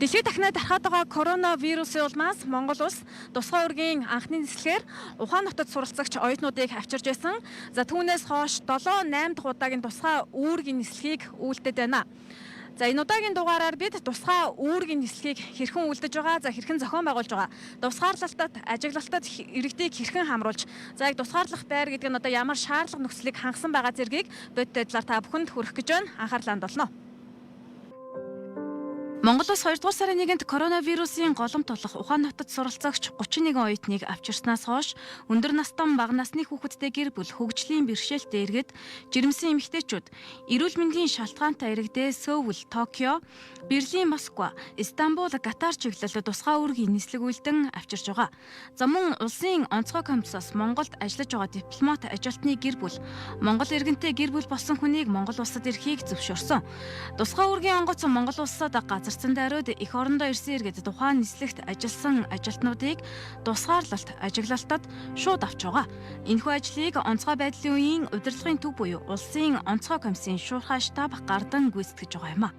Дэлхийд дахинад тархаад байгаа коронавирусын улмаас Монгол улс тусгай үргийн анхны нислэгээр Ухаан хотод суралцагч оюутнуудыг авчирч байсан. За түүнээс хойш 7-8 дахь удаагийн тусгай үүргийн нислэгийг үйлдэж байна. За энэ удаагийн дугаараар бид тусгай үүргийн нислэгийг хэрхэн үйлдэж байгаа, за хэрхэн зохион байгуулж байгаа, тусгаарлалтад, ажиглалтад иргэдийг хэрхэн хамруулж, за яг тусгаарлах байр гэдэг нь одоо ямар шаардлага нөхцөлийг хангасан байгаа зэргийг бодит байдлаар та бүхэнд хүргэх гэж байна. Анхаарлаа хандуулна. Монгол улс 2 дугаар сарын 1-нд коронавирусын голом тулах Ухаан хотод суралцагч 31 оюутныг авчирснаас хойш өндөр настан бага насны хүүхэдтэй гэр бүл хөгжлийн бэрхшээлтэй иргэд, жирэмсэн эмэгтэйчүүд, эрүүл мэндийн шалтгаантай иргэдээ Сөүл, Токио, Берлин, Москва, Истанбул, Катар чиглэл тусгай үүргийн нислэг үйлдэн авчирч байгаа. За мөн улсын онцгой комиссаас Монголд ажиллаж байгаа дипломат ажилтны гэр бүл, Монгол иргэнтэй гэр бүл болсон хүнийг Монгол улсад ирэхийг зөвшөөрсөн. Тусгай үүргийн онгоц Монгол улсад газарсан даруйд эх орондоо ирсэн иргэд тухайн нислэгт ажилласан ажилтнуудыг тусгаарлалт, ажиглалтад шууд авч байгаа. Энэхүү ажлыг онцгой байдлын үеийн удирдлагын төв буюу улсын онцгой комиссийн шуурхай штаб гардан гүйцэтгэж байгаа юм а.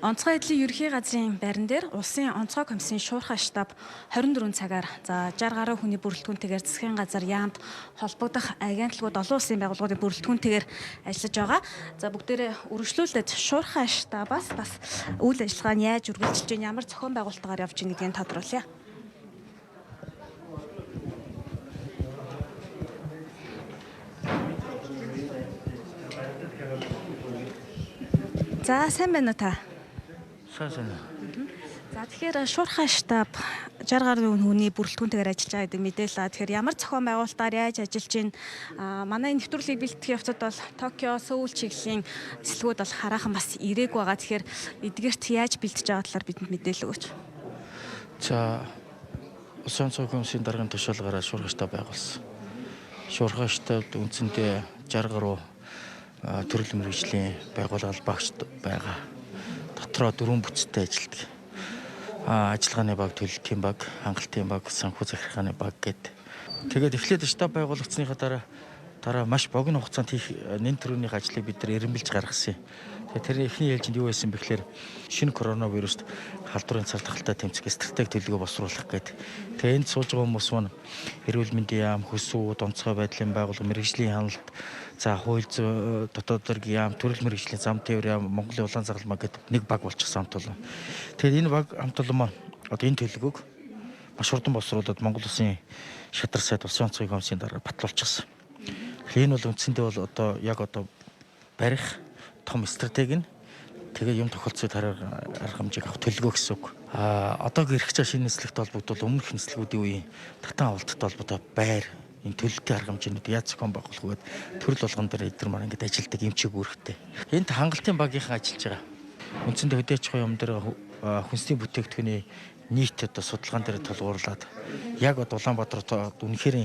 Онцгой байдлын ерөнхий газрын байран дээр улсын онцгой комиссийн шуурхай штаб 24 цагаар за 60 гаруй хүний бүрэлдэхүүнтэйгээр засгийн газар яамд холбогдох агентлагууд олон улсын байгууллагуудын бүрэлдэхүүнтэйгээр ажиллаж байгаа. За бүгдээрээ үргэлжлүүлээд шуурхай штабаас бас үйл ажиллагаа нь яаж үргэлжилж байна, ямар зохион байгуулалтаар явж байна гэдгийг тодруулъя. За сайн байна уу та? За тэгэхээр шуурхай штаб 60 гаруй хүний бүрэлдэхүүнтэйгээр ажиллаж байгаа гэдэг мэдээлээ. Тэгэхээр ямар зохион байгуулалтаар яаж ажиллаж байна? Манай нэвтрүүлгийг бэлтгэх явцад бол Токио, Сөүл чиглэлийн нислэгүүд бол хараахан бас ирээгүй байгаа. Тэгэхээр эдгээрт яаж бэлтэж байгаа талаар бидэнд мэдээлэл өгөөч. За улсын онцгой комиссийн даргын тушаалгаараа шуурхай штаб байгуулсан. Шуурхай штабд үндсэндээ 60 гаруй төрөл мэргэжлийн байгууллага багш байгаа. Дотроо 4 бүтцтэй ажилладаг. Ажиллагааны баг, төлөлтийн баг, хангалтын баг, санхүү захиргааны баг гэдэг. Тэгээд эхлээд штаб байгуулагдсныхаа дараа маш богино хугацаанд хийх нэн төрөний ажлыг бид нар эренбэлж гаргасан юм. Тэгээд тэрний эхний ээлжинд юу байсан бэхлээр шинэ коронавируст халдварын цар тахалтай тэмцэх стратеги төлөвлөгөө босруулах гэдэг. Тэгээд энд сууж байгаа хүмүүс маань эрүүл мэндийн яам, хөсүүд, онцгой байдлын байгууллага, мэргэжлийн ханалт, за хууль зүйн дотоод хэргийн яам, төрөл мэргэжлийн зам тээвэр яам, Монголын улаан загалмаа гэдэг нэг баг болчихсон хамт олон. Тэгээд энэ баг хамт олон маань одоо энэ төлөвлөгөөг маш хурдан босруулад Монгол улсын шадар сайд улсын онцгой комиссийн дараа батлуулчихсан. Энэ бол үндсэндээ бол одоо барих том стратеги нь тэгээ юм тохиолцоод арга хэмжээг авах төлөвлөгөө гэсэн үг. Одоогийн эрх зай шинэ нислэгт холбогдвол өмнөх нислэгүүдийн үеийн татан авалттай холбоотой байр энэ төлөлтийн арга хэмжээнүүд яаж зохион байгуулах вэ гэдэг төрөл болгон дээр эдгээр маань ингэж ажилтдаг эмчиг үүрэгтэй. Энд хангалтын багийнхан ажиллаж байгаа. Үндсэндээ хөдөө аж ахуйн юм дээр хүнсний бүтээгдэхүүний нийт судалгаан дээр тулгуурлаад яг Улаанбаатар үнэхээр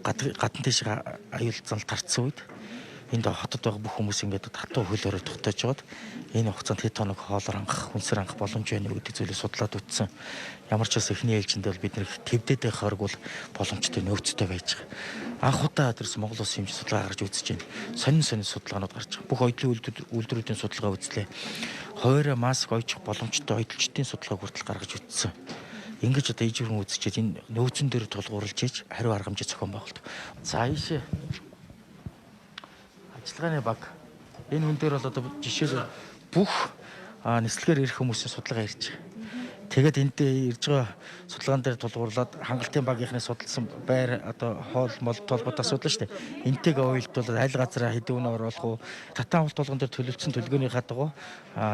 гадна тийш аюул зал тарцсан үед энд хотод байгаа бүх хүмүүс ингээд хатуу хөлөөрөө тогтоож жоод энэ хугацаанд хэд тоног хоолоор хангах, хүнсээр хангах боломж байна уу гэдэг зүйлийг судлаад үтсэн. Ямар ч бас эхний ээлжинд бол бид нэр твдэд байх хориг бол боломжтой нөөцтэй байж байгаа. Анх удаа тэрс Монгол улсын хэмжээ судалгаа гаргаж үзэж байна. Сонин судалгаанууд гарч байгаа. Бүх оюутлын үйлдвэрүүдийн судалгаа үзлээ. Хоёроо маск ойчих боломжтой оюутчдын судалгааг хүртэл гаргаж үзсэн. Ингэж одоо ижигрэн үзчихээд энэ нөөцөн дээр тулгуурлаж ийж хариу арга хэмжээ зохион байгуулдаг. За ийшээ ажиллагааны баг. Энэ хүн дээр бол одоо жишээл бүх нислэгээр ирэх хүмүүсийн судалгаа ирж байгаа. Тэгээд энд ирж байгаа судалгаан дээр тулгуурлаад хангалтын багийнхны судалсан байр хоол мол толгойд асуудал шүү дээ. Энтэйг уялдуулаад аль газараа хэдэн үнэ оруулах уу? Татан авалт болгон дээр төлөвлөсөн төлөвлөгөөний хадагуу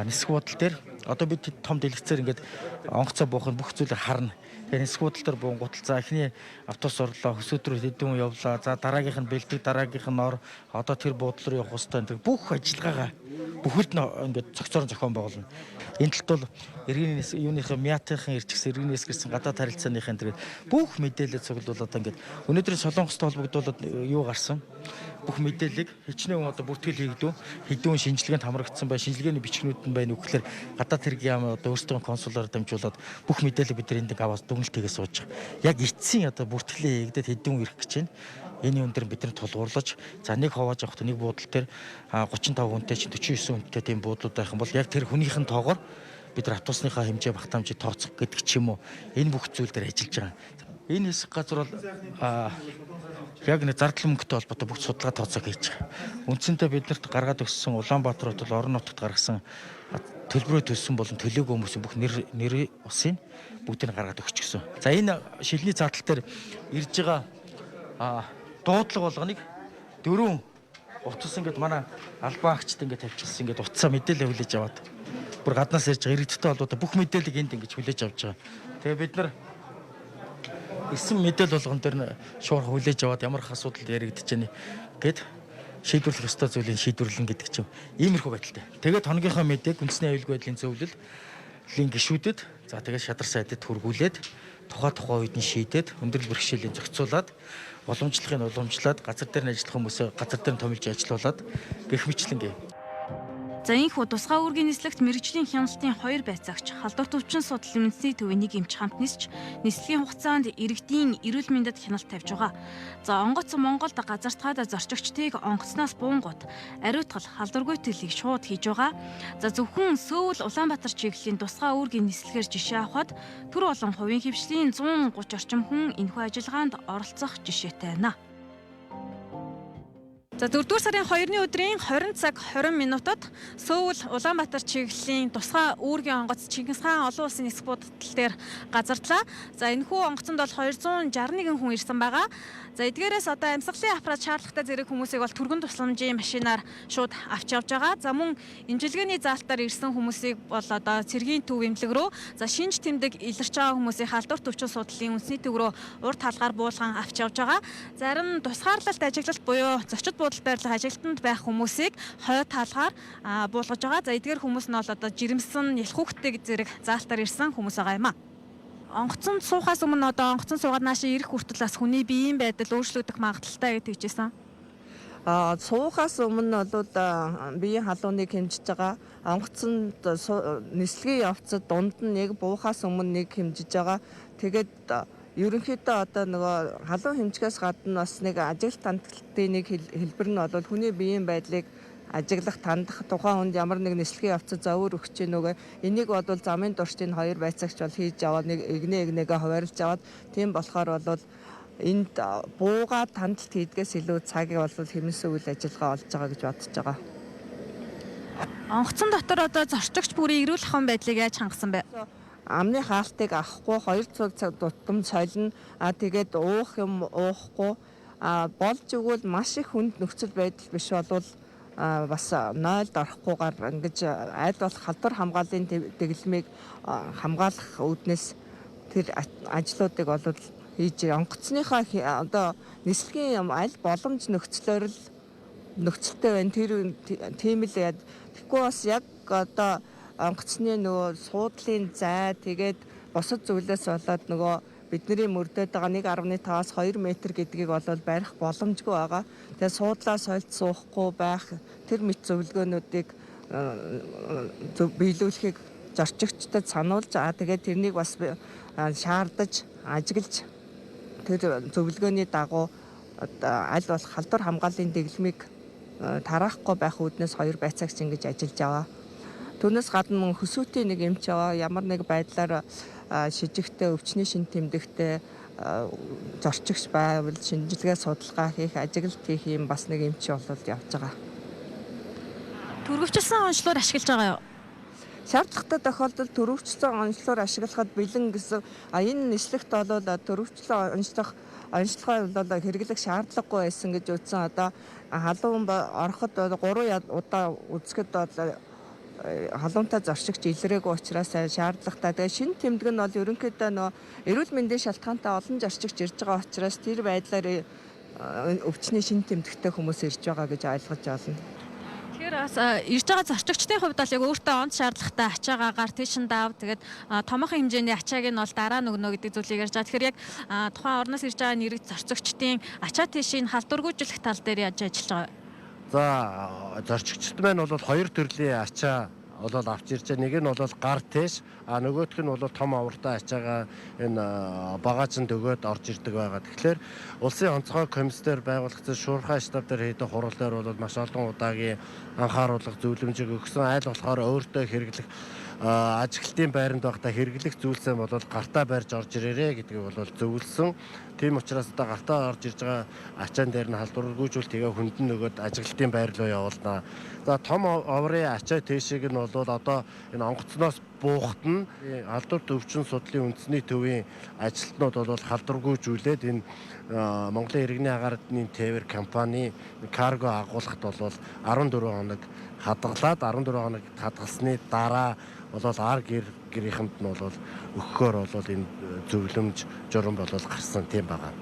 нисэх бодол дээр одоо бид том дэлгэцээр ингээд онгоцоо буух бүх зүйлийг харна. Тэгээ нисэх бодол дээр буунгутал за эхний автобус орлоо, хөсөөдрөө хэдэн хүн явлаа. За дараагийнх нь бэлтгэх, дараагийнх нь ор одоо тэр буудлын руу явах хэвээр бүх ажиллагаагаа бүхэлд нь ингээд зохицоор зохион байгуулна. Энэ талд бол иргэний юуныхаа МИАТ-ын ирчихсэн иргэнээс гэрсэн гадаад харилцааныхын тэр бүх мэдээлэл цуглуулад ингээд өнөөдрийн Солонгостой холбогдуулаад юу гарсан? Бүх мэдээллийг хичнээн одоо бүртгэл хийгдүү хэдүүн шинжилгээнд хамрагдсан бай, шинжилгээний бичгнүүд нь байна уу гэхээр гадаад хэргийн яам одоо өөрсдөө консулаар дамжуулаад бүх мэдээлэл бид нар энд аваад дүгнэлтийгээ сууж байгаа. Яг эцсийн одоо бүртгэлээ хийгдээд хэдүүн ирэх гэж байна. Энэ өндөр бид нар тулгуурлаж за нэг ховоож авахт нэг буудлын дээр 35 хүнтэй чи 49 хүнтэй тийм буудлууд байх юм бол яг тэр хүнийхэн тоогоор бид нар автобусныхаа хэмжээ багтаамжийг тооцох гэдэг ч юм уу энэ бүх зүйл дээр ажиллаж байгаа. Энэ хэсэг газар бол яг нэг зардал мөнгөтэй холбоотой бүх судалгаа тооцоог хийж байгаа. Үндсэндээ биднэрт гаргаад өгсөн Улаанбаатар хотод орон нутагт гаргасан төлбөрөө төлсөн болон төлөөгүй хүмүүсийн бүх нэр усын бүгдийг гаргаад өгч гисэн. За энэ шилний задлал дээр ирж байгаа дуудлага болгоныг 4 утас ингээд манай албан агчд ингээд тавьчихсан ингээд утсаа мэдээлэл хүлээж аваад бүр гаднаас ирж байгаа иргэдтэй холбоотой бүх мэдээллийг энд ингэж хүлээж авч байгаа. Тэгээ бид нар эссэн мэдээлэл болгон дээр шуурх хүлээж аваад ямар их асуудал яригдэж байна гэд шийдвэрлэх ёстой зүйлийг шийдвэрлэн гэдэг чинь иймэрхүү байдалтай. Тэгээд хоногийнхоо мэдээг үндэсний аюулгүй байдлын зөвлөлийн гишүүдэд за тэгээд шадар сайдад хүргүүлээд тухай үед нь шийдээд өндөрлөл бэрхшээлийн зохицуулаад уламжлахыг уламжлаад газар дээр нь ажиллах хүмүүсээ газар дээр нь томилж ажилуулад гэх мэтлэн гээ. За инхүү тусгай үүргийн нислэгт мэрэгжлийн хяналтын 2 байцаагч халдвар төвчин судлалын үндэсний төвийн нэг эмч хамт нисч нислэгийн хугацаанд иргэдийн эрүүл мэндэд хяналт тавьж байгаа. За онгоц Монголд газартгаад зорчигчдыг онгоцноос буунгууд ариутгал халдваргүй төлийг шууд хийж байгаа. За зөвхөн Сөүл Улаанбаатар чиглэлийн тусгай үүргийн нислэгээр жишээ авахад төр болон хувийн хвшлийн 130 орчим хүн энэхүү ажиллагаанд оролцох жишээтэй байна. За 4-р сарын 2-ны өдрийн 20 цаг 20 минутад Сөүл Улаанбаатар чиглэлийн тусгай үүргийн онгоц Чингис хаан олон улсын нисэх буудал дээр газардлаа. За энэхүү онгоцонд бол 261 хүн ирсэн байгаа. За эдгээрээс одоо амьсгалын аппарат шаардлагатай зэрэг хүмүүсийг бол түргэн тусламжийн машинаар шууд авч явж байгаа. За мөн имчилгээний заалтаар ирсэн хүмүүсийг бол одоо цэргийн төв эмнэлэг рүү за шинж тэмдэг илэрч байгаа хүмүүсийг халдвар төвчин судлалын үндэсний төв рүү урт талгаар буулган авч явж байгаа. Зарим тусгаарлалт ажиглалт буюу зочид буудал байрлах ажилтнанд байх хүмүүсийг хойд талгаар буулгаж байгаа. За эдгээр хүмүүс нь бол одоо жирэмсэн нялх хүүхдтэй зэрэг заалтаар ирсэн хүмүүс байгаа юм а. Онгоцонд суухаас өмнө одоо онгоцон суугаад наашаа ирэх хүртэл бас хүний биеийн байдал өөрчлөгдөх магадaltaй гэж хэлжсэн. Суухаас өмнө бол биеийн халууныг хэмжиж байгаа. Онгоцонд нислэгийн явцад дунд нь нэг буухаас өмнө нэг хэмжиж байгаа. Тэгээд ерөнхийдөө одоо нөгөө халуун хэмжгээс гадна бас нэг ажиглалт хандлагын нэг хэлбэр нь бол хүний биеийн байдлыг ажиглах тандах тухайн хүнд ямар нэг нислэгийн явцад зовөр өгч нөгөө энийг бол замын дурштын 2 байцаагч бол хийж аваад нэг эгнээгээ хуваарлж аваад тийм болохоор бол энд буугаад хандлт хийдгээс илүү цагийг бол хэмнэсэн үйл ажиллагаа олж байгаа гэж бодож байгаа. Онгоцон дотор одоо зорчигч бүрийн эрүүл ахуйн байдлыг яаж хангасан бэ? Амны хаалтыг авахгүй 2 цаг тутам солино. Тэгээд уух юм уухгүй болж өгвөл маш их хүнд нөхцөл байдал биш болвол бас 0-д орохгүйгээр ингэж аль болох халдвар хамгааллын дэглэмийг хамгаалах үүднээс тэр ажлуудыг бол хийж онгоцныхаа одоо нислэгийн аль боломж нөхцөлтэй байна. Тийм л яд. Тэгэхгүй бас яг одоо онгоцны нөгөө суудлын зай тэгээд босод зүйлээс болоод нөгөө бидний мөрдөд байгаа 1.5-аас 2 метр гэдгийг бол барих боломжгүй байгаа. Тэгээд суудлаа сольж суухгүй байх тэр мэт зөвлөгөөнүүдийг биелүүлэхийг зорчигчдод сануулж тэгээд тэрнийг бас шаардаж ажиглаж тэр зөвлөгөөний дагуу аль болох халдвар хамгааллын дэглэмийг тараахгүй байх үүднээс 2 байцаагч ингэж ажиллаж аваа. Түүнээс гадна хөсөөтийн нэг эмч аваа ямар нэг байдлаар шижигтэй өвчний шин тэмдэгтэй зорчигч байвал шинжилгээ судалгаа хийх ажиглалт хийх юм бас нэг эмч болол явж байгаа. Төрөвчлсөн онцлогоор ашиглаж байгаа юу? Шаардлагатай тохиолдолд төрөвчлсөн онцлогоор ашиглахад бэлэн гэсэн энэ нислэгт бол төрөвчлсөн онцлогоо бол хэрэглэх шаардлагагүй байсан гэж үзсэн. Одоо халуун ороход 3 удаа үзэхэд бол халуунтай зорчигч илрээгүй учраас шаардлагатай. Тэгээ шинэ тэмдэг нь бол ерөнхийдөө нөө эрүүл мэндийн шалтгаантай олон зорчигч ирж байгаа учраас тэр байдлаар өвчний шинэ тэмдэгтэй хүмүүс ирж байгаа гэж ойлгож байна. Тэгэхээр бас ирж байгаа зорчигчдын хувьд бол яг өөртөө онц шаардлагатай ачаагаар тийшин даав тэгээд томоохон хэмжээний ачааг нь бол дараа нөгнө гэдэг зүйлийг ярьж байгаа. Тэгэхээр яг тухайн орноос ирж байгаа нэрэг зорчигчдын ачаа тийшийг халдваргүйжүүлэх тал дээр яаж ажиллаж байгаа вэ? За зорчигчд маань бол хоёр төрлийн ачаа бол авч ирж байгаа. Нэг нь бол гар тийш, нөгөөх нь бол том авартай ачаагаа энэ багаачнд өгөөд орж ирдэг байгаа. Тэгэхээр улсын онцгой комиссээр байгуулагдсан шуурхай штаб дээр хийдэг хурал дээр бол маш олон удаагийн анхааруулга зөвлөмжийг өгсөн. Айл болохоор өөртөө хэрэглэх ажиглалтын байранд байхдаа хэрэглэх зүйлсээ бол гартаа барьж орж ирээрэй гэдгийг бол зөвлөсөн. Тийм учраас одоо гартаа орж ирж байгаа ачаан дээр нь халдваргүйжүүл тэгээ хүндэн нөгөөд ажиглалтын байр руу явуулнаа. За том оврын ачаа тийшийг нь бол одоо энэ онгоцноос буухт нь халдвар өвчин судлалын үндэсний төвийн ажилтнууд бол халдваргүйжүүлээд энэ Монголын иргэний агаарны тээвэр компани карго агуулгад бол 14 хоног хадгалаад 14 хоног хадгалсны дараа бол ар гэрийнхэнд нь бол өгөхөөр бол энэ зөвлөмж журам бол гарсан тийм байгаа.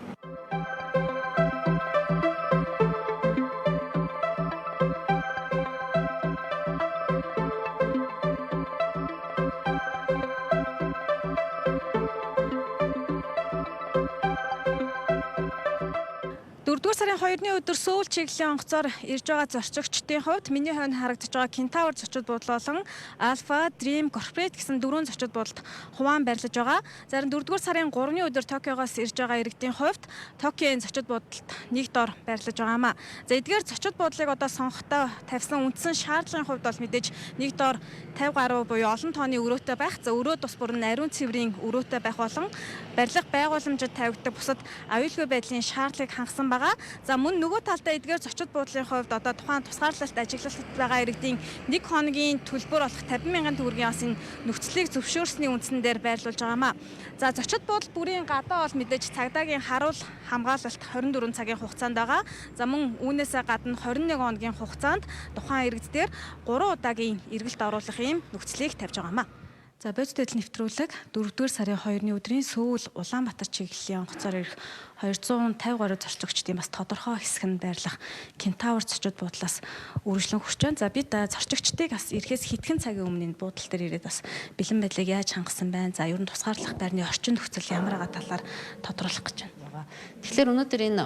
Сарын 2-ны өдөр Сөүл чиглэлийн онгоцоор ирж байгаа зорчигчдын хувьд миний хойно харагдаж байгаа Кентавр зочид буудлын болон Alpha Dream Corporate гэсэн дөрвөн зочид буудалд хуваан байрлаж байгаа. Зарим 4-р сарын 3-ны өдөр Токиогоос ирж байгаа иргэдийн хувьд Токиогийн зочид буудалд нэг дор байрлаж байгаамаа. За эдгээр зочид буудлыг одоо сонгохдоо тавьсан үндсэн шаардлагын хувьд бол мэдээж нэг дор 50 гаруй буюу олон тооны өрөөтэй байх. За өрөө тус бүр ариун цэврийн өрөөтэй байх болон барилга байгууламжид тавигддаг бусад аюулгүй байдлын шаардлагыг хангасан байгаа. За мөн нөгөө талдаа эдгээр зочид буудлын хувьд одоо тухайн тусгаарлалт ажиглалт байгаа иргэдийн 1 хоногийн төлбөр болох 50,000 төгрөгийн бас энэ нөхцөлийг зөвшөөрсөний үндсэн дээр байрлуулж байгаамаа. За зочид буудал бүрийн гадаа бол мэдээж цагдаагийн харуул хамгаалалт 24 цагийн хугацаанд байгаа. За мөн үүнээсээ гадна 21 хоногийн хугацаанд тухайн иргэдээр 3 удаагийн эргэлт оруулах ийм нөхцөлийг тавьж байгаамаа. За бодит байдал нэвтрүүлэг 4-р сарын 2-ны өдрийн Сөүл Улаанбаатар чиглэлийн онгоцоор ирэх 250 гаруй зорчигчдын бас тодорхой хэсэг нь байрлах Кентавр зочид буудлаас үргэлжлэн хүрч байна. За бид зорчигчдыг бас ирэхээс хэдхэн цагийн өмнө энэ буудлын дээр ирээд бас бэлэн байдлыг яаж хангасан байна. За ер нь тусгаарлах байрны орчин нөхцөл ямар байгаа талаар тодруулах гэж байна. Тэгэхээр өнөөдөр энэ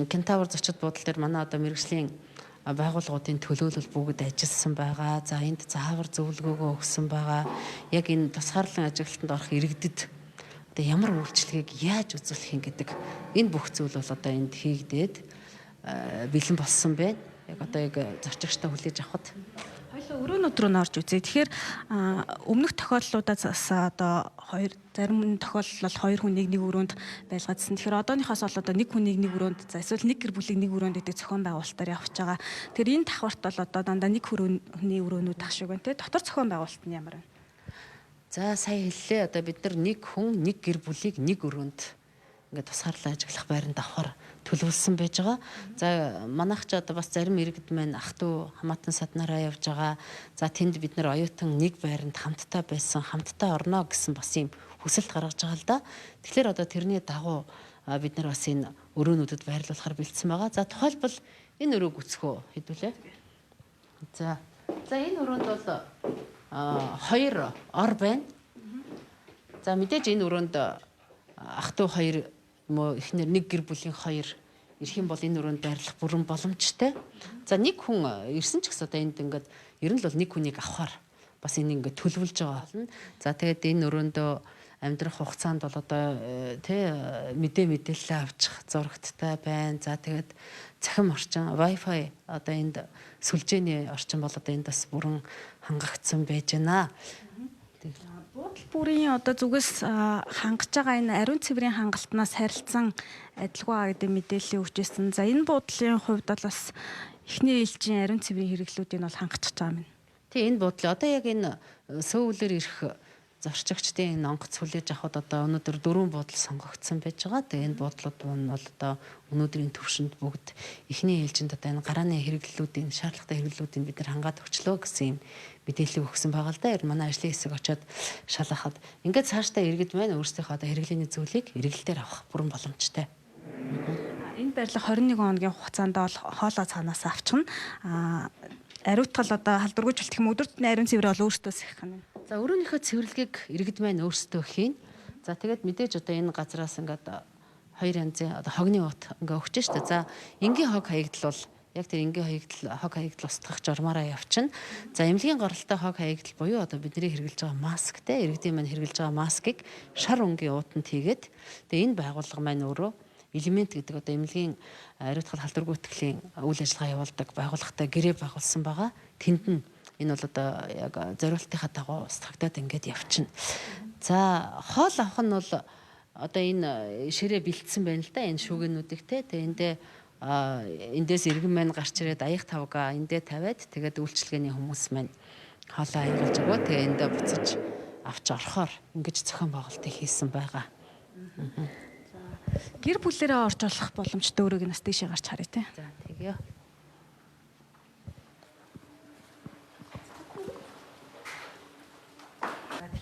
Кентавр зочид буудлын дээр манай одоо мэргэжлийн байгууллагуудын төлөөлөл бүгд ажилласан байгаа. За энд заавар зөвлөгөөгөө өгсөн байгаа. Яг энэ тусгаарлан ажиглалтанд орох иргэдэд одоо ямар үйлчлэгийг яаж үзүүлэх юм гэдэг энэ бүх зүйл бол одоо энд хийгдээд бэлэн болсон байна. Яг одоо яг зорчигчтой хүлээж авахд хоёулаа өрөөнүүд рүү норж үзье. Тэгэхээр өмнөх тохиолдлуудаас одоо зарим тохиолдол бол 2 хүнийг нэг өрөөнд байлгажсан. Тэгэхээр одооныхоос бол одоо 1 хүнийг нэг өрөөнд за эсвэл 1 гэр бүлийг нэг өрөөнд гэдэг зохион байгуулалтаар явж байгаа. Тэгэхээр энэ давхарт бол одоо дандаа 1 хүний өрөөнүүд ах шиг байна те. Дотор зохион байгуулалт нь ямар вэ? За сая хэллээ одоо бид нар 1 хүн 1 гэр бүлийг нэг өрөөнд ингээд тусгаарлан ажиглах байранд авахар төлөвлөсөн байж байгаа. За манайх ч одоо бас зарим иргэд маань ах トゥ хамаатан саднараа явж байгаа. За тэнд бид нар оюутан нэг байранд хамтдаа байсан, хамтдаа орно гэсэн бас юм хүсэлт гаргаж байгаа л да. Тэгэхээр одоо тэрний дагуу бид нар бас энэ өрөөнүүдэд байрлуулахар бэлдсэн байгаа. За тухайлбал энэ өрөөг үцхөө хэдүүлээ. За энэ өрөөнд бол 2 ор байна. За мэдээж энэ өрөөнд ах トゥ 2 мөн эхнэр нэг гэр бүлийн 2 ирэх юм бол энэ өрөөнд байрлах бүрэн боломжтой. За нэг хүн ирсэн ч гэсэн одоо энд ингээд ер нь бол нэг хүнийг авахар бас энэ ингээд төлөвлөж байгаа болно. За тэгээд энэ өрөөндөө амьдрах хугацаанд бол одоо мэдээлэл авчих зурагттай байна. За тэгээд цахим орчин Wi-Fi одоо энд сүлжээний орчин бол одоо энд бас бүрэн хангагдсан байж байна. Буудал бүрийн одоо зүгээс хангаж байгаа энэ ариун цэврийн хангалтнаас харилцан адилгүй гэдэг мэдээлэл өгчээсэн. За энэ буудлын хувьд бол бас эхний ээлжийн ариун цэврийн хэрэглүүдийг бол хангаж байгаа юм. Тэгээ энэ буудлын одоо яг энэ Сөүлээр ирэх зорчигчдын онгоц хүлээж авахд одоо өнөөдөр 4 буудал сонгогдсон байж байгаа. Тэгээ энэ буудлууд нь бол одоо өнөөдрийн төвшөнд бүгд эхний ээлжинд одоо энэ гарааны хэрэглэлүүдийн шаардлагатай хэрэглэлүүдийг бид нар хангаад өгчлөө гэсэн юм мэдээлэл өгсөн байгаа л да. Манай ажлын хэсэг очиод шалгахад ингээд цаашдаа иргэд маань өөрсдийнхөө одоо хэрэглээний зүйлийг эргэлтээр авах бүрэн боломжтой. Энэ барилга 21 хоногийн хугацаанд бол хоолой цаанаас авчихна. ариутгал одоо халдваргүйч болт юм өдөр тутмын ариун цэвэр бол өөрсдөөс их гэнэ. За өрөөнийхөө цэвэрлэгийг иргэд маань өөрсдөө хийн. За тэгээд мэдээж одоо энэ газраас ингээд хоёр янзын одоо хогны ут ингээ өгч штэ. За энгийн хог хаягдал бол яг тэр энгийн хог хаягдал устгах журмаараа явчихна. За эмнэлгийн горолтой хог хаягдал буюу одоо бидний хэрэглэж байгаа маск те иргэдийн маань хэрэглэж байгаа маскыг шар өнгийн уутанд хийгээд тэгээ энэ байгууллага маань өөрөө элемент гэдэг одоо эмнэлгийн ариутгал халдваргүй итгэлийн үйл ажиллагаа явуулдаг байгууллагатай гэрээ байгуулсан байгаа. Тэнд нь энэ бол одоо яг зориултынхаа дагуу устгагдаад ингээд явчихна. За хоол авах нь бол одоо энэ ширээ бэлдсэн байна л да энэ шүүгэнүүдийг те тэгээ эндээс иргэн маань гарч ирээд аяг тавга эндээ тавиад тэгээд үйлчлэгээний хүмүүс маань хоолоо аягалж өгөө тэгээ эндээ буцаж авч орохоор ингэж зохион байгуулалтыг хийсэн байгаа. Гэр бүлээрээ орж болох боломжтой өөрөөг нас тийшээ гарч харъя те. За тэгье.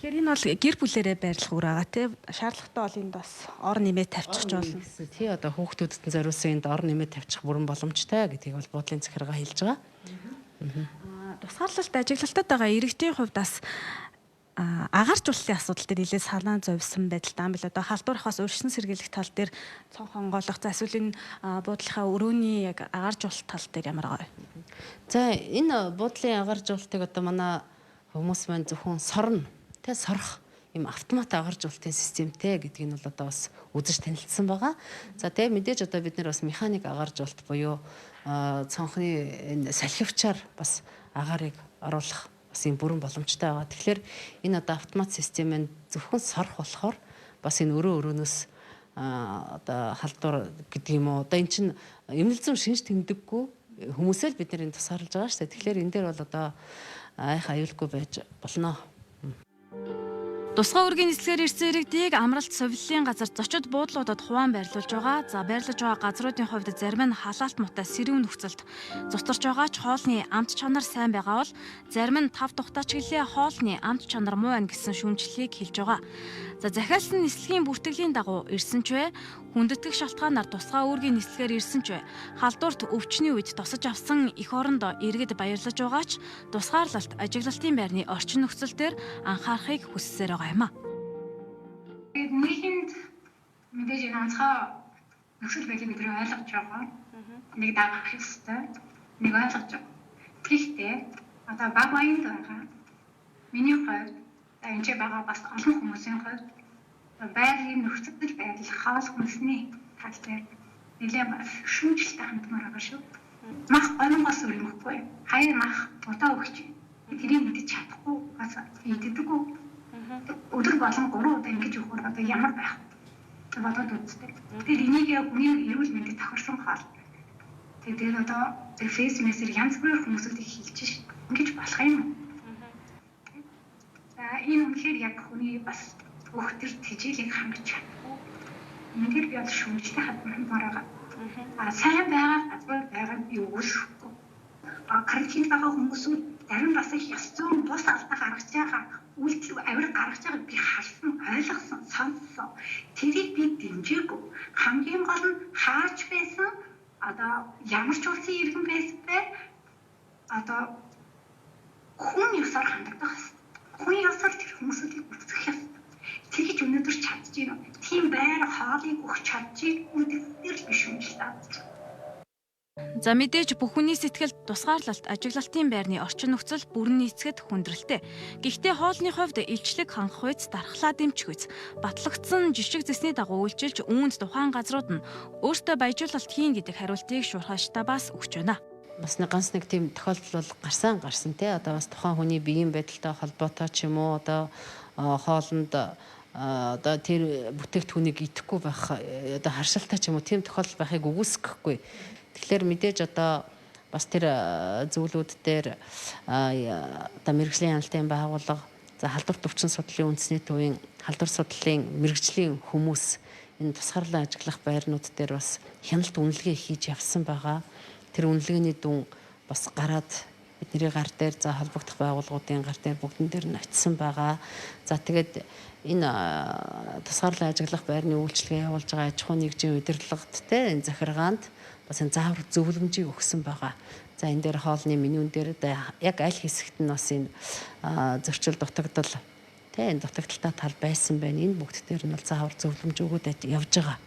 Тэгэхээр энэ бол гэр бүлээрээ байрлах үр байгаа те. Шаардлагатай бол энд бас ор нэмээ тавьчих болно. Тий одоо хүүхдүүдэд нь зориулсан энд ор нэмээ тавьчих бүрэн боломжтой гэдгийг бол буудлын захиргаа хэлж байгаа. Тусгаарлалт ажиглалтад байгаа иргэдийн хувьд бас агааржуулалтын асуудал дээр нэлээд санаа зовсон байдалтай юм бил одоо халдвар ахаас өршин сэргийлэх тал дээр цон хонгоолох за эсвэл энэ буудлынхаа өрөөний яг агааржуулалт тал дээр ямар байгаа вэ? За энэ буудлын агааржуулалтыг одоо манай хүмүүс маань зөвхөн сорно тэ сорох юм автомат агааржуулалтын системтэй гэдгийг нь бол одоо бас үзэж танилцсан байгаа. За тэгээ мэдээж одоо бид нэр бас механик агааржуулалт буюу цонхны энэ салхивчаар бас агаарыг оруулах бас юм бүрэн боломжтой байгаа. Тэгэхээр энэ одоо автомат систем нь зөвхөн сорох болохоор бас энэ өрөөнөөс одоо халдвар гэдэг юм уу. Одоо эн чинь эмнэлзэн шинж тэмдэггүй хүмүүсээ л бид нэр тусаарлаж байгаа шүү дээ. Тэгэхээр энэ дээр бол одоо айх аюулгүй байж болно. Тусгай үргийн нислэгээр ирсэн иргэдийг амралт совиллын газар зочид буудлуудад хуваан байрлуулж байгаа. За байрлаж байгаа газруудын хувьд зарим нь халаалт муутай сэрүүн нөхцөлд зутарч байгаа ч хоолны амт чанар сайн байгаа бол зарим нь тав тухтаач гэлээ хоолны амт чанар муу байна гэсэн шүүмжлэлийг хэлж байгаа. За захиалсан нислэгийн бүртгэлийн дагуу ирсэн ч вэ хүндэтгэх шалтгаанаар тусгай үүргийн нислэгээр ирсэн ч вэ халдварт өвчний үед тосож авсан эх орондоо иргэд баярлаж байгаа ч тусгаарлалт ажиглалтын байрны орчин нөхцөл дээр анхаарахыг хүссээр байгаа юм а. Нийгэмд мэдээж энэ онцгой нөхцөл байдлыг бид ойлгож байгаа. Нэг дагах ёстой. Нэг ойлгож байгаа. Гэхдээ одоо баг баянд байгаа. Миний хувьд энэ ч байгаа бас олон хүмүүсийн хувьд байгалийн нөхцөл байдал хаос хүнсний тал дээр нэлээд шүүмжлэлтэй хандмаар байгаа шүү. Мах ононгоос өрнөхгүй. Хаяр мах удаа өгч. Тэрийг мэдэж чадахгүй бас иддэггүй. Өдөр болон 3 удаа ингэж өгөхөөр одоо ямар байх вэ? Бодоод үзтээ. Тэгэхээр энийг хүний эрүүл мэндэд тохирсон хоол. Тэгээд одоо фэйс-мессээр янз бүрийн хүмүүсүүдийг хэлж ш. Ингэж болох юм. За энэ үнэхээр яг хүний бас өгтөр тэжээлийг хангаж чадахгүй. Энийг би бол шүүмжлэх хадмаар байгаа. Сайн байгаа газар байгаа би үүсэхгүй. Карантинд байгаа хүмүүсүүд зарим бас их ёс зүйн бус алдаа гаргаж байгаа үйлдэл авир гаргаж байгааг би харсан, ойлгосон, сонссон. Тэрийг би дэмжээгүй. Хамгийн гол нь хаач байсан одоо ямар ч улсын иргэн байсан бэ? Одоо хүн ёсоор хандагдах хэвээр. Хүн ёсоор тэр хүмүүсүүдийг үзэх хэвээр. Тэгэж өнөөдөр чадчих юм. Тийм байр хоолыг өгч чадчих үдгээр л биш юм шиг таа. За мэдээж бүх хүний сэтгэлд тусгаарлалт ажиглалтын байрны орчин нөхцөл бүрэн нийцгэд хүндрэлтэй. Гэхдээ хоолны хувьд илчлэг хангах үйс дархлаа дэмжих үйс батлагдсан жишг зэсний дагуу үйлчилж үүнд тухайн газрууд нь өөртөө баяжуулалт хийн гэдэг хариултыг шуурхай штабаас өгч байна. Бас нэг ганц нэг тийм тохиолдол бол гарсан тий одоо бас тухайн хүний биеийн байдалтай холбоотой ч юм уу одоо хоолнд одоо тэр бүтээгдэхүүнийг идэхгүй байх одоо харшилтай ч юм уу тийм тохиолдол байхыг үгүйсэхгүй. Тэгэхээр мэдээж одоо бас тэр зүйлүүд дээр одоо мэрэгжлийн хяналтын байгууллага за халдвар төвчин судлалын үндэсний төвийн халдвар судлалын мэрэгжлийн хүмүүс энэ тусгаарлан ажиглах байрнууд дээр бас хяналт үнэлгээ хийж явсан байгаа. Тэр үнэлгээний дүн бас гараад бидний гар дээр за холбогдох байгууллагуудын гар дээр бүгдэн дээр нь очисон байгаа. За тэгээд энэ тусгаарлан ажиглах байрны үйлчлэгээ явуулж байгаа аж ахуйн нэгжийн удирдлагт те энэ захиргаанд бас энэ заавар зөвлөмжийг өгсөн байгаа. За энэ дээр хоолны менюн дээр яг аль хэсэгт нь бас энэ зөрчил дутагдал энэ дутагдaltaй тал байсан байна. Энэ бүгд дээр нь бол заавар зөвлөмж өгөөд явж байгаа.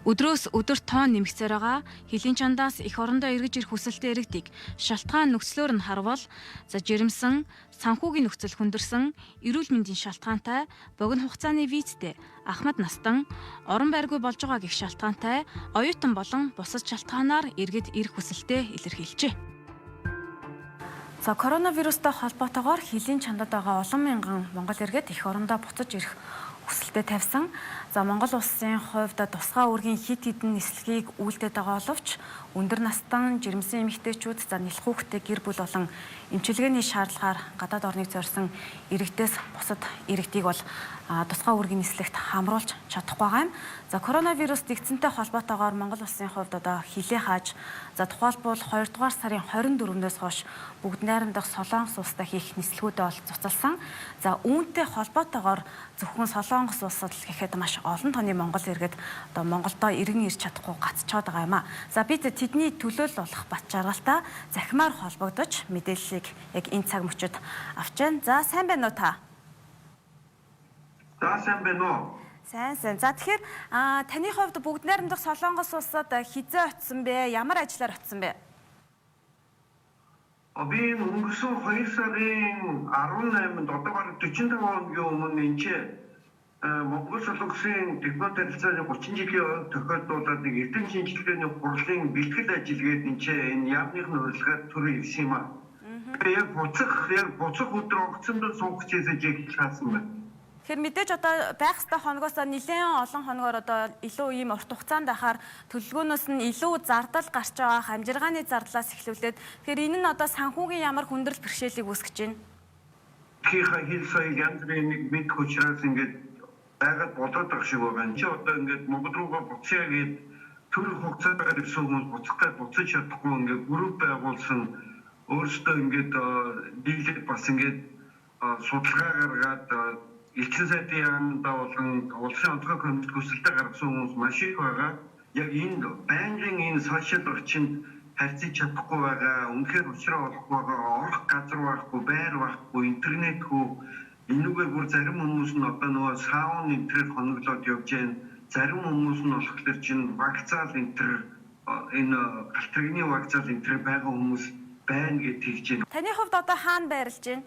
Өдрөөс өдөрт тоон нэмэгцээр байгаа хилийн чандаас их орондоо эргэж ирэх хүсэлтэй иргэдийг шалтгаан нөхцлөөр нь харвал жирэмсэн, санхүүгийн нөхцөл хүндэрсэн, эрүүл мэндийн шалтгаантай, богино хугацааны визтэй, ахмад настан, орон байргүй болж байгаа гэх шалтгаантай, оюутан болон бусад шалтгаанаар иргэд ирэх хүсэлтэй илэрхийлжээ. Коронавирустай холбоотойгоор хилийн чандад байгаа олон мянган монгол иргэд их орондоо буцаж ирэх хүсэлтэд тавьсан. Монгол улсын хувьд тусгай үүргийн хит хідэн нислэгийг үйлдээд байгаа боловч өндөр настан жирэмсэн эмэгтэйчүүд нэлэх хүүхдтэй гэр бүл болон эмчилгээний шаардлагаар гадаад орныг зорьсон иргэдээс бусад иргэдийг бол тусгай үүргийн нислэгт хамруулж чадахгүй байгаа юм. Коронавирус дэгцэнтэй холбоотойгоор Монгол улсын хувьд хилээ хааж тухайлбал 2 дугаар сарын 24-өөс хойш бүгд найрамдах Солонгос улстай хийх нислэгүүдээ бол цуцалсан. Үүнтэй холбоотойгоор зөвхөн Солонгос улсад л гэхэд маш олон тооны монгол иргэд Монголдо иргэн ирж чадахгүй гацчаад байгаа юм а. Бид тэдний төлөөлөл болох бат жаргалтай захимаар холбогдож мэдээллийг яг энэ цаг мөчид авч байна. Сайн байна уу та? Сайн байна уу? Сайн. Тэгэхээр таны хувьд бүгд найрамдах Солонгос улсад хизээ очсон бэ? Ямар ажлаар очсон бэ? Би өнгөрсөн 2 сарын 18-нд одоо бараг 45 хоногийн өмнө энэ Монгол Солонгосын дипломат харилцааны 30 жилийн тохиолдуулаад нэг эрдэм шинжилгээний хурлын бэлтгэл ажилгээд энэ яамныхны урилгаад төрөө ирсэн юм а. Яг буцах өдөр онгоцонд суух чийзэж хэлсэн байна. Тэгэхээр мэдээж байх ёстой хоногоос нэлээд олон хоногоор илүү ийм урт хугацаанд ахаар төлөвлөгөөнөөс нь илүү зардал гарч байгаа хамжиргааны зардлаас эхлүүлээд тэгэхээр энэ нь санхүүгийн ямар хүндрэл бэрхшээлийг үүсгэж байна. Хил соёл янз бүрийн нэг мэд хүчрээс ингээд байгаад болоод байгаа шиг байгаа. Энд ингээд Монгол руугаа буцъя гэд төр хугацаагаар ирсэн хүмүүс буцах гэж буцаж чадахгүй ингээд групп байгуулсан өөрсдөө ингээд дийлээд бас ингээд судалгаа гаргаад элчин сайдын яамдаа болон улсын онцгой комитет хүсэлтэд гаргасан хүмүүс маш их байгаа. Яг энэ байнгын энэ сошиал орчинд харьцаж чадахгүй байгаа, үнэхээр уучраа болохгүй байгаа, орох газар байхгүй, байр байхгүй, интернетгүй энүүгээр бүр зарим хүмүүс нь нөгөө саун интернет хоноглоод явж байна. Зарим хүмүүс нь болохоор чинь вакцаал интер энэ галтрэгний вакцаал интер байгаа хүмүүс байна гэж хэлж байна. Таны хувьд хаана байрлаж байна?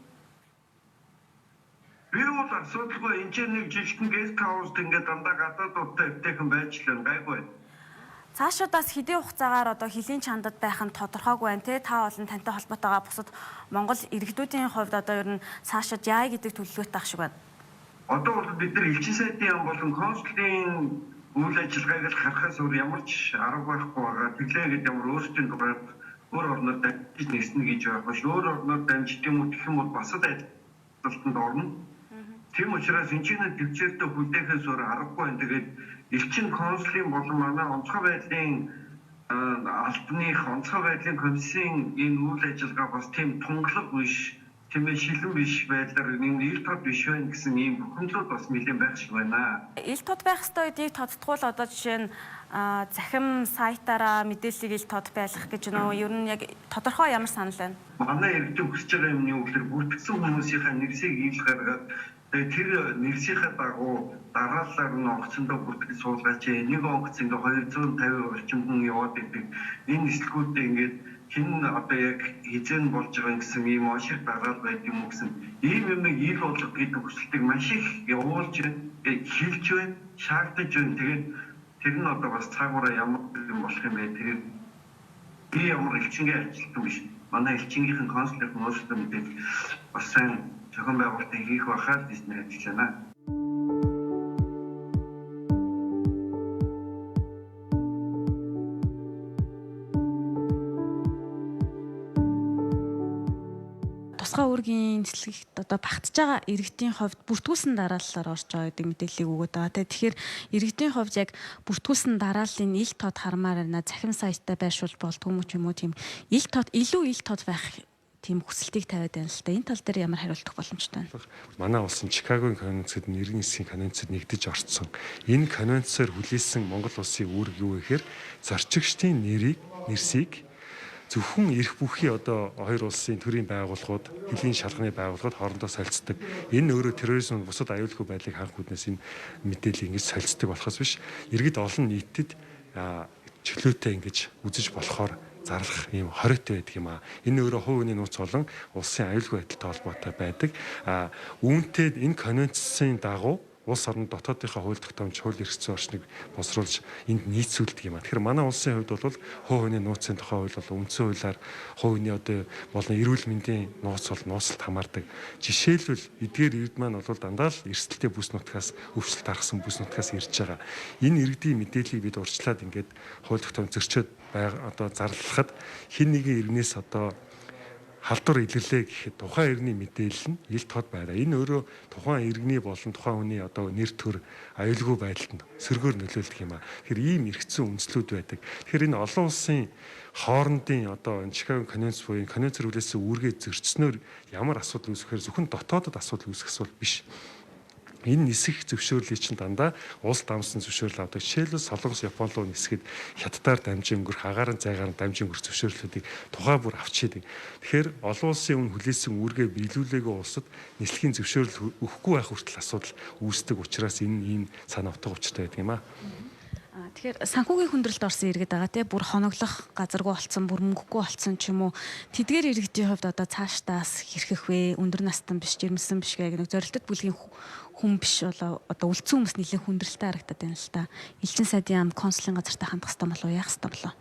Би бол асуудалгүй энэ ч нэг жижигхэн гест хаусд ингээд дандаа гадаад утаа өвтэйхэн байж л гайгүй. Цаашдаас хэдийн хугацаагаар хилийн чандад байх нь тодорхойгүй байна те. Та болон тантай холбоотойгоо бусад монгол иргэдүүдийн хувьд ер нь цаашид яа гэдэг төлөвлөгөөтэй ах шиг байна. Одоо бол бид нар элчин сайдын яам болон консулын үйл ажиллагааг л харахаас өөр ямар ч арга байхгүй байгаа. Тэглээгээд ямар өөрсдийн дугаард өөр орноор дамжиж нэрснэ гэж байгаа биш. Өөр орноор дамжих юм уу гэх юм бол басад ажилтнанд орно. Тийм учраас энэ чинь төвчээртэй хүлээхээс өөр аргагүй байна. Тэгээд элчин консулын болон манай онцгой байдлын албаных онцгой байдлын комиссийн энэ үйл ажиллагаа бас тийм тунгалаг биш, тийм ээ шилэн биш байдлаар энэ ил тод биш байна гэсэн ийм бүхэмдлүүд бас нэлээд байх шиг байна. Ил тод байх ёстой гэдгийг тодтгуул жишээ нь захим сайтаараа мэдээллийг ил тод байлгах гэж ер нь яг тодорхой ямар санал байна? Манай иргэд хүсэж байгаа юмны үгээр бүртгэсэн хүмүүсийнхээ нэрсийг ил гаргаад тэр нэрсийнхээ дагуу дараалал нь онгоцондоо бүртгэж суулгаач. Нэг онгоц ингээ 250 орчим хүн яваад идэг. Энэ нислэгүүдээ ингээд хин яг хизэн болж байгаа гэсэн ийм ошиг дараал байд юм уу гэсэн ийм юмыг ил болгох гэдэг хүсэлтийг маш их явуулж хэлж байна, шаардаж байна. Тэгээд тэр нь бас цаагаараа ямар юм болох юм бэ? Тэгээд би ямар элчингийн ажилтан биш. Манай элчингийнхэн консулын өөрсдөө мэдээд бас сайн зохион байгуулалтыг хийх байхаар бизнес ажиллаж байна. Тусгай үүргийн нислэгт багтж байгаа иргэдийн хувьд бүртгүүлсэн дарааллаар орж байгаа гэдэг мэдээллийг өгöd байгаа. Тэгэхээр иргэдийн хувьд яг бүртгүүлсэн дарааллын ил тод хармаар байна. Захим сайттай байршуулж болдгоо юм уу тийм илүү ил тод байх тийм хүсэлтийг тавиад байна л да. Энэ тал дээр ямар хариулт өгөх боломжтой байна? Манай улсын Чикагогийн конвенцэд иргэн эсхийн конвенцэд нэгдэж орсон. Энэ конвенцээр хүлээсэн Монгол улсын үүрэг юу гэхээр зорчигчдын нэрсийг зөвхөн эрх бүхий одоо хоёр улсын төрийн байгууллагууд, хөлийн шалганы байгууллагууд хоорондоо солилцдог. Энэ өөрөө терроризм бусад аюулгүй байдлыг хангах үүднээс энэ мэдээллийг ингэж солилцдог болохоос биш, иргэд олон нийтэд чөлөөтэй ингэж үзэж болохоор зарлах ийм хориотой байдаг юм аа. Энэ өөрөө хувь хүний нууц болон улсын аюулгүй байдалтай холбоотой байдаг. Үүнтэй энэ конвенцийн дагуу улс орны дотоодынхаа хууль тогтоомж, хууль эрх зүйн орчныг босруулж энд нийцүүлдэг юм аа. Тэгэхээр манай улсын хувьд бол хувь хүний нууцын тухай хууль бол үндсэн хуулиар хувь хүний одоо болон эрүүл мэндийн нууц бол нууцлалт хамаардаг. Жишээлбэл эдгээр иргэд маань бол дандаа л эрсдэлтэй бүс нутгаас өвчлөлт аргасан бүс нутгаас ирж байгаа. Энэ иргэдийн мэдээллийг бид урьдчилаад ингээд хууль тогтоомж зөрчөөд одоо зарлахад хэн нэгэн иргэнээс одоо халдвар илэрлээ гэхэд тухайн иргэний мэдээлэл нь ил тод байна. Энэ өөрөө тухайн иргэний болон тухайн хүний одоо нэр төр аюулгүй байдалд сөргөөр нөлөөлдөг юм аа. Тэгэхээр ийм эргэцсэн үндслүүд байдаг. Тэгэхээр энэ олон улсын хоорондын одоо Чикаго конвенц буюу конвенц хүлээсэн үүргээ зөрчснөөр ямар асуудал үүсгэхээр зөвхөн дотоодод асуудал үүсэх асуудал биш. Энэ нисэх зөвшөөрлийг чинь дандаа улс дамсан зөвшөөрөл авдаг. Жишээлбэл Солонгос, Япон руу нисэхэд хятадаар дамжин өнгөрөх, агаарн зайгаар дамжин өнгөрөх зөвшөөрлүүдийг тухай бүр авчиадаг. Тэгэхээр олон улсын өмнө хүлээсэн үүргээ биелүүлээгүй улсад нислэгийн зөвшөөрөл өгөхгүй байх хүртэл асуудал үүсдэг учраас энэ ийм санаа утга учиртай байдаг юм аа. Тэгэхээр санхүүгийн хүндрэлд орсон иргэд байгаа те бүр хоноглох газаргүй болцсон, бүр мөнгөгүй болцсон ч юм уу. Тэдгээр иргэдийн хувьд одоо цаашдаас хэрхэх вэ? Өндөр настан биш, жирэмсэн биш гэх нэг зорилттой бүлгийн хүн биш болоо одоо үлдсэн хүмүүс нэлээд хүндрэлтэй харагдаад байна л та. Элчин сайдын яам консулын газартаа хандах хэрэгтэй болов уу? Яах хэрэгтэй болов?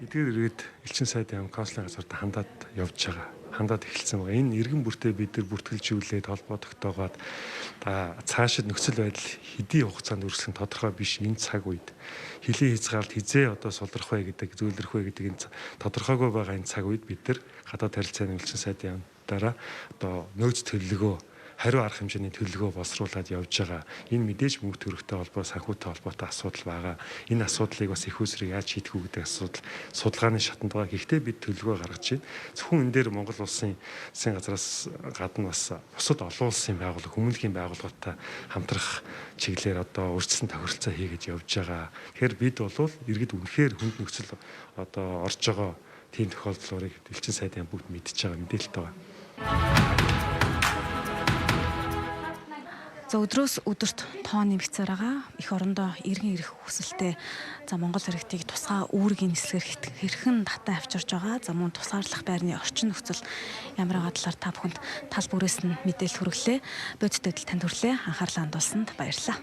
Эдгээр иргэд элчин сайдын яам консулын газартаа хандаад явж байгаа. Хандаад эхэлсэн байгаа. Энэ иргэн бүртээ бид нар бүртгэлжүүлээд холбоо тогтоогоод цаашид нөхцөл байдал хэдийн хугацаанд үргэлжлэх нь тодорхой биш. Энэ цаг үед хилийн хязгаарлалт хизээ одоо сулрах вэ гэдэг, зөвлөрөх вэ гэдэг энэ тодорхойгүй байгаа энэ цаг үед бид нар гадаад харилцааны элчин сайдын яамдаараа одоо нөөц төлөлгөө хариу арга хэмжээний төлөлгөө боловсруулад явж байгаа. Энэ мэдээж мөнгө төрөхтэй холбоо, санхүүтэй холбоотой асуудал байгаа. Энэ асуудлыг бас их усрыг яаж шийдэх үү гэдэг асуудал судалгааны шатанд байгаа. Гэхдээ бид төлөлгөө гаргаж байна. Зөвхөн энэ дээр Монгол улсын засгийн газраас гадна бас бусад олон улсын байгууллага, хүмүүнлэгийн байгууллагатай хамтрах чиглэлээр одоо урьдчилан тохиролцоо хийгээд явж байгаа. Тэгэхээр бид бол иргэд үнэхээр хүнд нөхцөл одоо орж байгаа тийм тохиолдлуудыг элчин сайдын бүгд мэдж байгаа, мэдээлэлтэй байна. За өдрөөс өдөрт тоо нэмэгцээр байгаа. Эх орондоо иргэн ирэх хүсэлтэй Монгол иргэдийг тусгай үүргийн нислэгээр хэрхэн татан авчирж байгаа. За мөн тусгаарлах байрны орчин нөхцөл ямар байгаа талаар та бүхэнд тал бүрээс нь мэдээлэл хүргэлээ. Бодит байдал танд хүрлээ. Анхаарлаа хандуулсанд баярлалаа.